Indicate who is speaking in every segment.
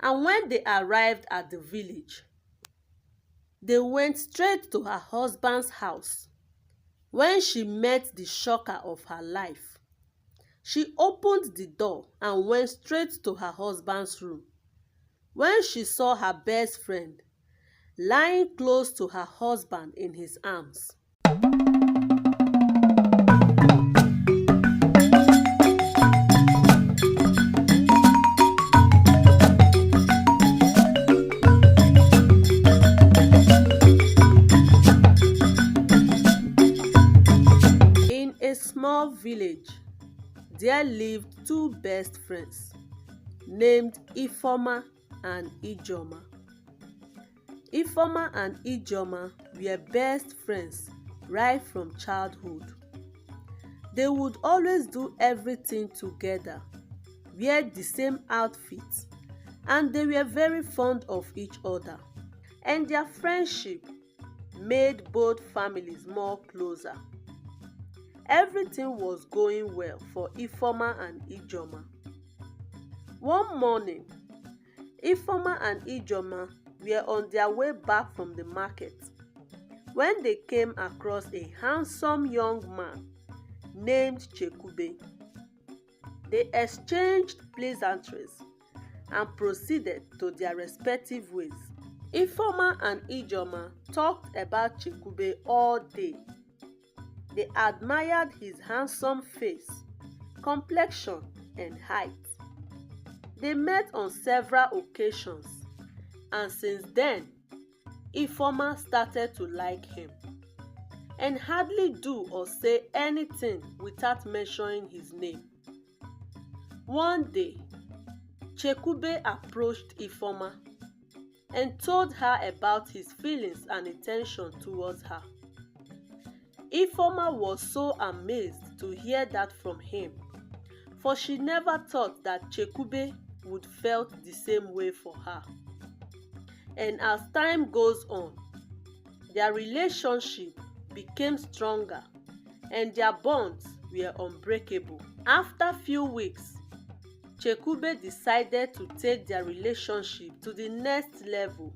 Speaker 1: And when they arrived at the village, they went straight to her husband's house. When she met the shocker of her life, she opened the door and went straight to her husband's room. When she saw her best friend lying close to her husband in his arms. In a small village, there lived two best friends named Ifeoma and Ijoma. Ifeoma and Ijoma were best friends right from childhood. They would always do everything together, wear the same outfits, and they were very fond of each other. And their friendship made both families more closer. Everything was going well for Ifeoma and Ijoma. One morning, Ifeoma and Ijoma were on their way back from the market when they came across a handsome young man named Chekube. They exchanged pleasantries and proceeded to their respective ways. Ifeoma and Ijoma talked about Chekube all day. They admired his handsome face, complexion, and height. They met on several occasions, and since then, Ifeoma started to like him and hardly do or say anything without mentioning his name. One day, Chekube approached Ifeoma and told her about his feelings and intention towards her. Ifeoma was so amazed to hear that from him, for she never thought that Chekube would felt the same way for her. And as time goes on, their relationship became stronger and their bonds were unbreakable. After few weeks, Chekube decided to take their relationship to the next level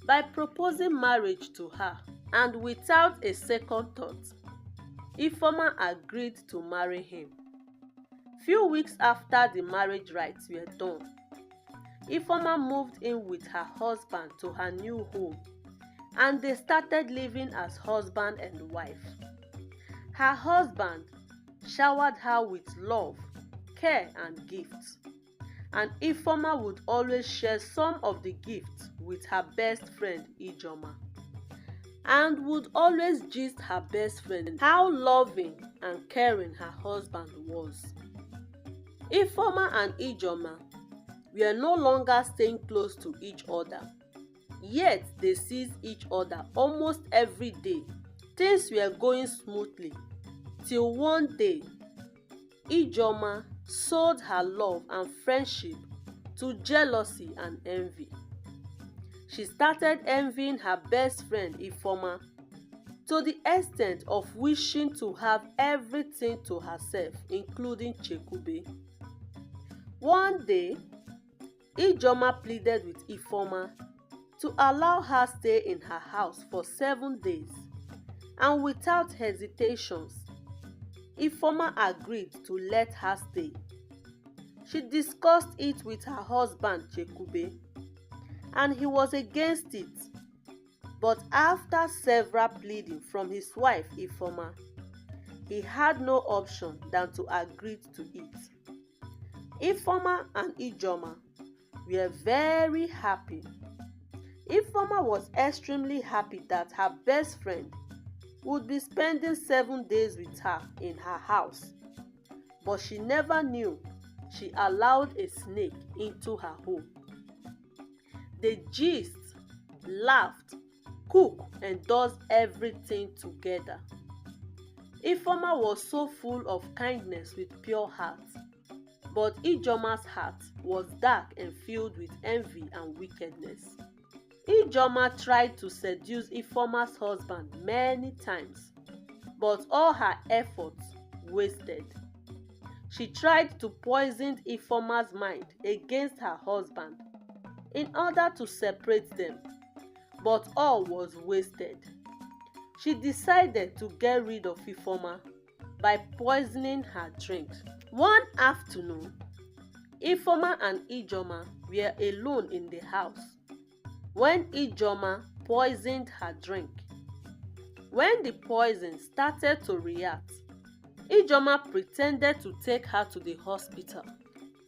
Speaker 1: by proposing marriage to her. And without a second thought, Ifeoma agreed to marry him. Few weeks after the marriage rites were done, Ifeoma moved in with her husband to her new home, and they started living as husband and wife. Her husband showered her with love, care, and gifts, and Ifeoma would always share some of the gifts with her best friend Ijoma, and would always gist her best friend how loving and caring her husband was. Ifeoma and Ijoma were no longer staying close to each other, yet they seized each other almost every day. Things were going smoothly till one day, Ijoma sold her love and friendship to jealousy and envy. She started envying her best friend Ifeoma to the extent of wishing to have everything to herself, including Chekube. One day, Ijoma pleaded with Ifeoma to allow her stay in her house for 7 days, and without hesitations, Ifeoma agreed to let her stay. She discussed it with her husband Chekube, and he was against it. But after several pleading from his wife Ifeoma, he had no option than to agree to it. Ifeoma and Ijoma were very happy. Ifeoma was extremely happy that her best friend would be spending 7 days with her in her house, but she never knew she allowed a snake into her home. They gist, laughed, cooked, and does everything together. Ifeoma was so full of kindness with pure heart, but Ijoma's heart was dark and filled with envy and wickedness. Ijoma tried to seduce Ifeoma's husband many times, but all her efforts wasted. She tried to poison Ifeoma's mind against her husband, in order to separate them, but all was wasted. She decided to get rid of Ifeoma by poisoning her drink. One afternoon, Ifeoma and Ijoma were alone in the house when Ijoma poisoned her drink. When the poison started to react, Ijoma pretended to take her to the hospital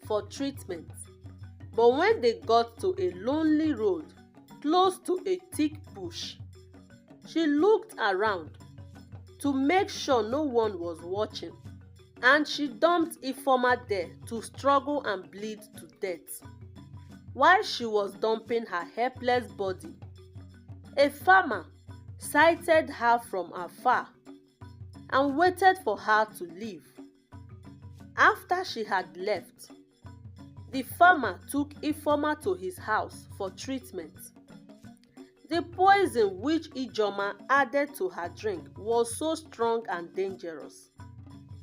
Speaker 1: for treatment. But when they got to a lonely road close to a thick bush, she looked around to make sure no one was watching, and she dumped Ifeoma there to struggle and bleed to death. While she was dumping her helpless body, a farmer sighted her from afar and waited for her to leave. After she had left, the farmer took Ifeoma to his house for treatment. The poison which Ijoma added to her drink was so strong and dangerous,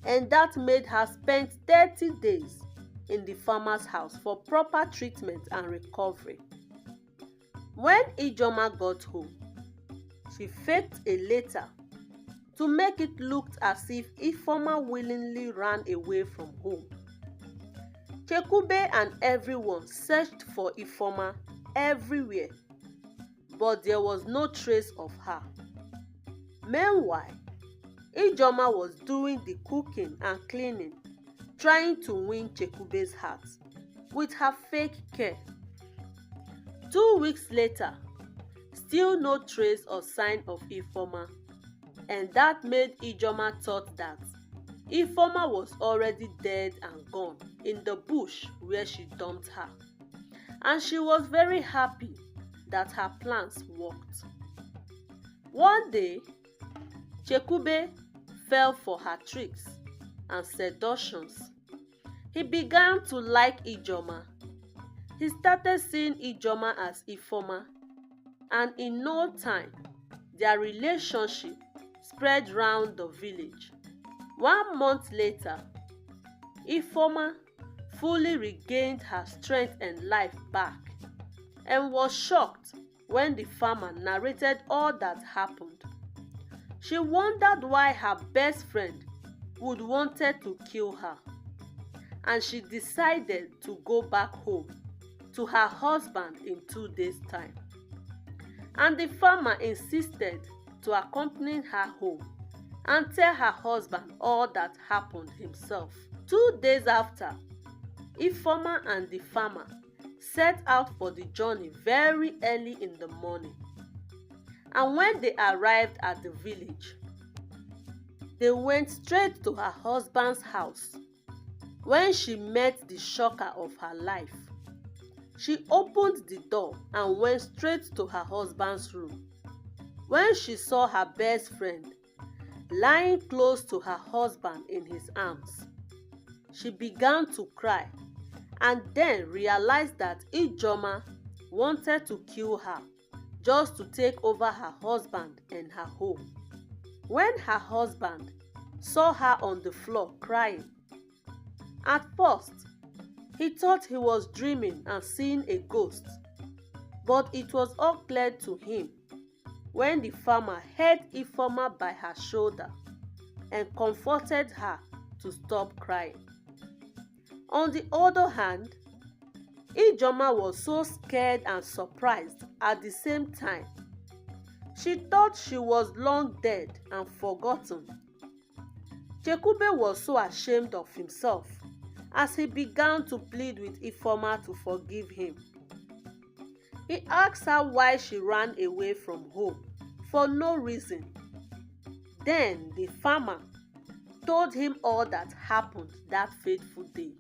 Speaker 1: and that made her spend 30 days in the farmer's house for proper treatment and recovery. When Ijoma got home, she faked a letter to make it look as if Ifeoma willingly ran away from home. Chekube and everyone searched for Ifeoma everywhere, but there was no trace of her. Meanwhile, Ijoma was doing the cooking and cleaning, trying to win Chekube's heart with her fake care. 2 weeks later, still no trace or sign of Ifeoma, and that made Ijoma thought that Ifeoma was already dead and gone in the bush where she dumped her, and she was very happy that her plans worked. One day, Chekube fell for her tricks and seductions. He began to like Ijoma. He started seeing Ijoma as Ifeoma, and in no time, their relationship spread round the village. 1 month later, Ifeoma fully regained her strength and life back, and was shocked when the farmer narrated all that happened. She wondered why her best friend would wanted to kill her, and she decided to go back home to her husband in 2 days' time. And the farmer insisted to accompany her home and tell her husband all that happened himself. 2 days after, Ifeoma and the farmer set out for the journey very early in the morning. And when they arrived at the village, they went straight to her husband's house. When she met the shocker of her life, she opened the door and went straight to her husband's room. When she saw her best friend lying close to her husband in his arms, she began to cry and then realized that Ijoma wanted to kill her just to take over her husband and her home. When her husband saw her on the floor crying, at first he thought he was dreaming and seeing a ghost, but it was all clear to him when the farmer held Ifeoma by her shoulder and comforted her to stop crying. On the other hand, Ijoma was so scared and surprised at the same time. She thought she was long dead and forgotten. Chekube was so ashamed of himself as he began to plead with Ifeoma to forgive him. He asked her why she ran away from home for no reason. Then the farmer told him all that happened that fateful day.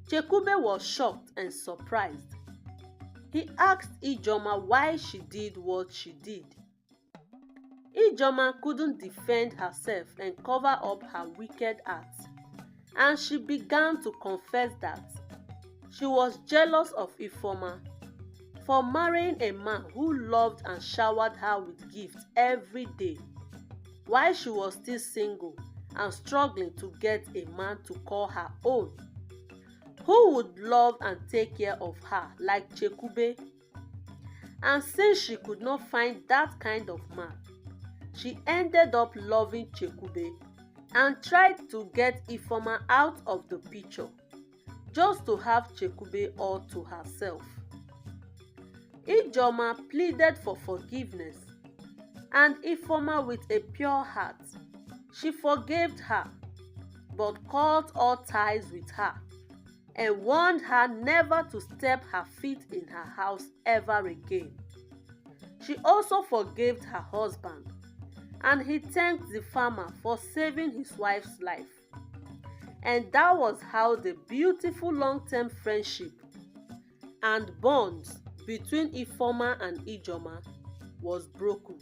Speaker 1: Chekube was shocked and surprised. He asked Ijoma why she did what she did. Ijoma couldn't defend herself and cover up her wicked acts, and she began to confess that she was jealous of Ifeoma for marrying a man who loved and showered her with gifts every day, while she was still single and struggling to get a man to call her own. who would love and take care of her like Chekube. And since she could not find that kind of man, she ended up loving Chekube and tried to get Ifeoma out of the picture just to have Chekube all to herself. Ijeoma pleaded for forgiveness, and Ifeoma, with a pure heart, she forgave her but cut all ties with her and warned her never to step her feet in her house ever again. She also forgave her husband, and he thanked the farmer for saving his wife's life. And that was how the beautiful long-term friendship and bonds between Ifeoma and Ijeoma was broken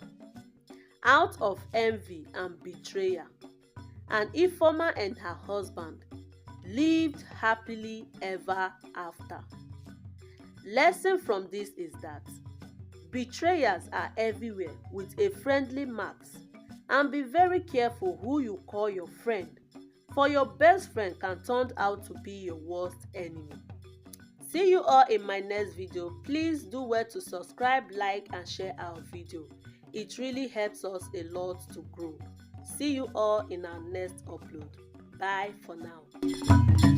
Speaker 1: out of envy and betrayal, and Ifeoma and her husband lived happily ever after. Lesson from this is that betrayers are everywhere with a friendly mask, and be very careful who you call your friend, for your best friend can turn out to be your worst enemy. See you all in my next video. Please do well to subscribe, like and share our video. It really helps us a lot to grow. See you all in our next upload. Bye for now.